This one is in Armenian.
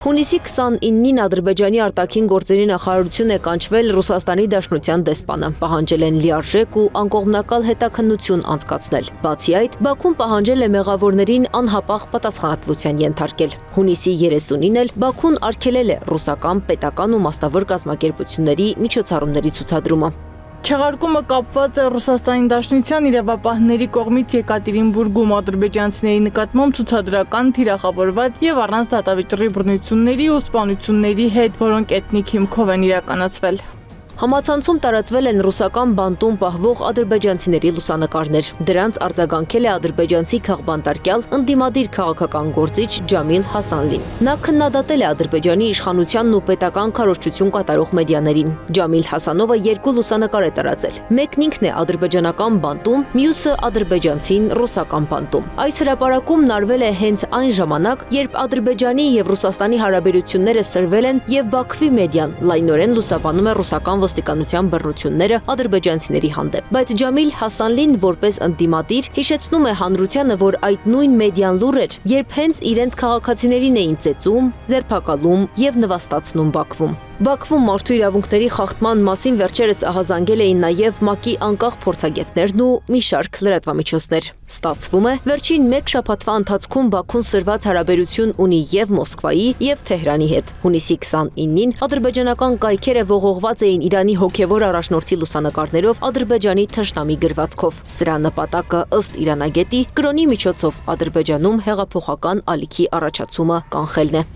Հունիսի 29-ին Ադրբեջանի արտաքին գործերի նախարարություն է կանչվել Ռուսաստանի Դաշնության դեսպանը, պահանջել են լիարժեք ու անկողմնակալ հետաքննություն անցկացնել։ Բացի այդ, Բաքուն պահանջել է մեղավորներին անհապաղ պատասխանատվության ենթարկել։ Հունիսի 30-ին էլ Բաքուն արգելել է ռուսական, պետական ու մասնավոր կազմակերպությունների միջոցառումների ցուցադրումը։ Չեղարկումը կապված է Ռուսաստանի Դաշնության իրավապահների կողմից Եկատերինբուրգում ադրբեջանցիների նկատմամբ ցուցադրական թիրախավորված եւ առանց դատավճռի բռնությունների ու սպանությունների հետ, որոնք էթնիկ հիմքով են իրականացվել։ Համացանցում տարածվել են ռուսական բանտում պահվող ադրբեջանցիների լուսանկարներ։ Դրանց արձագանքել է ադրբեջանցի քաղբանտարկյալ ընդդիմադիր քաղաքական գործիչ Ջամիլ Հասանլին։ Նա քննադատել է Ադրբեջանի իշխանությանն ու պետական քարոզչություն կատարող մեդիաներին։ Ջամիլ Հասանովը երկու լուսանկար է տարածել։ Մեկն ինքն է ադրբեջանական բանտում, մյուսը ադրբեջանցին ռուսական բանտում։ Այս հրապարակումն արվել է հենց այն ժամանակ, երբ Ադրբեջանի եւ Ռուսաստանի հարաբերությունները սրվել են եւ Բաքվի մեդիան լայնորեն լուսաբանում է ռուսական ոստիկանության բռնությունները ադրբեջանցիների հանդեպ։ Բայց Ջամիլ Հասանլին որպես ընդդիմադիր հիշեցնում է հանրությանը, որ այդ նույն մեդիան լուր էր, երբ հենց իրենց քաղաքացիներին էին ծեծում, ձերբակալում եւ նվաստացնում Բաքվում։ Բաքվում մարդու իրավունքների խախտման մասին վերջերս ահազանգել էին նաև ՄԱԿ-ի անկախ փորձագետներն ու մի շարք լրատվամիջոցներ։ Ստացվում է, վերջին մեկ շաբաթվա ընթացքում Բաքուն սրված հարաբերություն ունի եւ Մոսկվայի, եւ Թեհրանի հետ։ Հունիսի 29-ին ադրբեջանական կայքերը ողողված էին Իրանի հոգեվոր առաջնորդի լուսանկարներով Ադրբեջանի թշնամի գրվածքով։ Սրա նպատակը ըստ իրանագետի կրոնի միջոցով Ադրբեջանում հեղափոխական ալիքի առաջացումը կանխելն է։